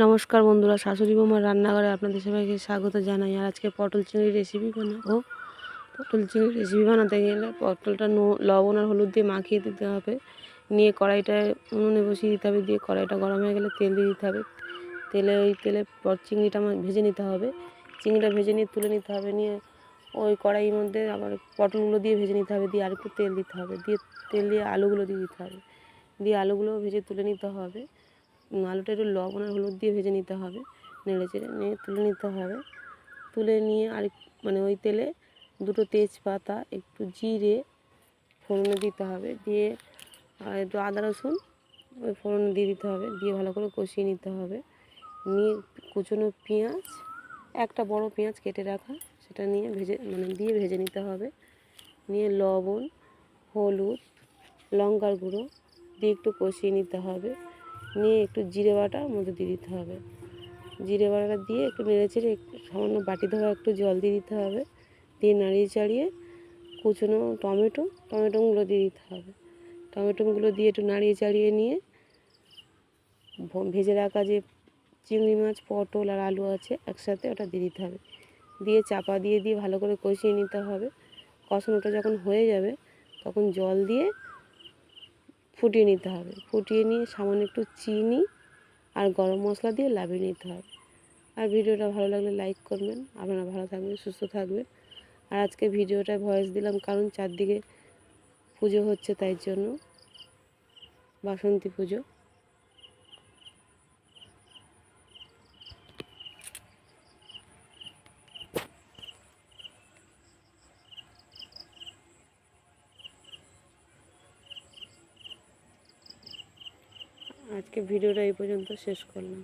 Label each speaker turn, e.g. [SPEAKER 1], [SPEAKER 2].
[SPEAKER 1] নমস্কার বন্ধুরা, শাশুড়ি বৌমার রান্নাঘরে আপনাদের সবাইকে স্বাগত জানাই। আর আজকে পটল চিংড়ি রেসিপি বানাবো। পটল চিংড়ি রেসিপি বানাতে গেলে পটলটা লবণ আর হলুদ দিয়ে মাখিয়ে দিতে হবে। নিয়ে কড়াইটায় উনুনে বসিয়ে দিতে হবে। দিয়ে কড়াইটা গরম হয়ে গেলে তেল দিয়ে দিতে হবে। তেলে চিংড়িটা ভেজে নিতে হবে। চিংড়িটা ভেজে নিয়ে তুলে নিতে হবে। নিয়ে ওই কড়াইয়ের মধ্যে আবার পটলগুলো দিয়ে ভেজে নিতে হবে। দিয়ে আর একটু তেল দিতে হবে। দিয়ে তেল দিয়ে আলুগুলো দিয়ে দিতে হবে। দিয়ে আলুগুলো ভেজে তুলে নিতে হবে। আলুটা একটু লবণ আর হলুদ দিয়ে ভেজে নিতে হবে। নেড়ে চেড়ে নিয়ে তুলে নিতে হবে। তুলে নিয়ে আর ওই তেলে দুটো তেজপাতা, একটু জিরে ফোড়নে দিতে হবে। দিয়ে আর একটু আদা রসুন ওই ফোড়নে দিয়ে দিতে হবে। দিয়ে ভালো করে কষিয়ে নিতে হবে। নিয়ে কুচনো পেঁয়াজ, একটা বড় পেঁয়াজ কেটে রাখা, সেটা নিয়ে দিয়ে ভেজে নিতে হবে। নিয়ে লবণ, হলুদ, লঙ্কার গুঁড়ো দিয়ে একটু কষিয়ে নিতে হবে। নিয়ে একটু জিরে বাটা মধ্যে দিয়ে দিতে হবে। জিরে বাটাটা দিয়ে একটু নেড়ে চেড়ে একটু সামান্য বাটি ধোয়া একটু জল দিয়ে দিতে হবে। দিয়ে নাড়িয়ে চাড়িয়ে কুচনো টমেটোগুলো দিয়ে দিতে হবে। টমেটোগুলো দিয়ে একটু নাড়িয়ে চাড়িয়ে নিয়ে ভেজে রাখা যে চিংড়ি মাছ, পটল আর আলু আছে একসাথে, ওটা দিয়ে দিতে হবে। দিয়ে চাপা দিয়ে ভালো করে কষিয়ে নিতে হবে। কষানোটা যখন হয়ে যাবে তখন জল দিয়ে ফুটিয়ে নিতে হবে। ফুটিয়ে নিয়ে সামান্য একটু চিনি আর গরম মশলা দিয়ে নামিয়ে নিতে হবে। আর ভিডিওটা ভালো লাগলে লাইক করবেন। আপনারা ভালো থাকবেন, সুস্থ থাকবেন। আর আজকে ভিডিওটায় ভয়েস দিলাম কারণ চারদিকে পুজো হচ্ছে, তাই জন্য বাসন্তী পুজো। আজকে ভিডিওটা এই পর্যন্ত শেষ করলাম।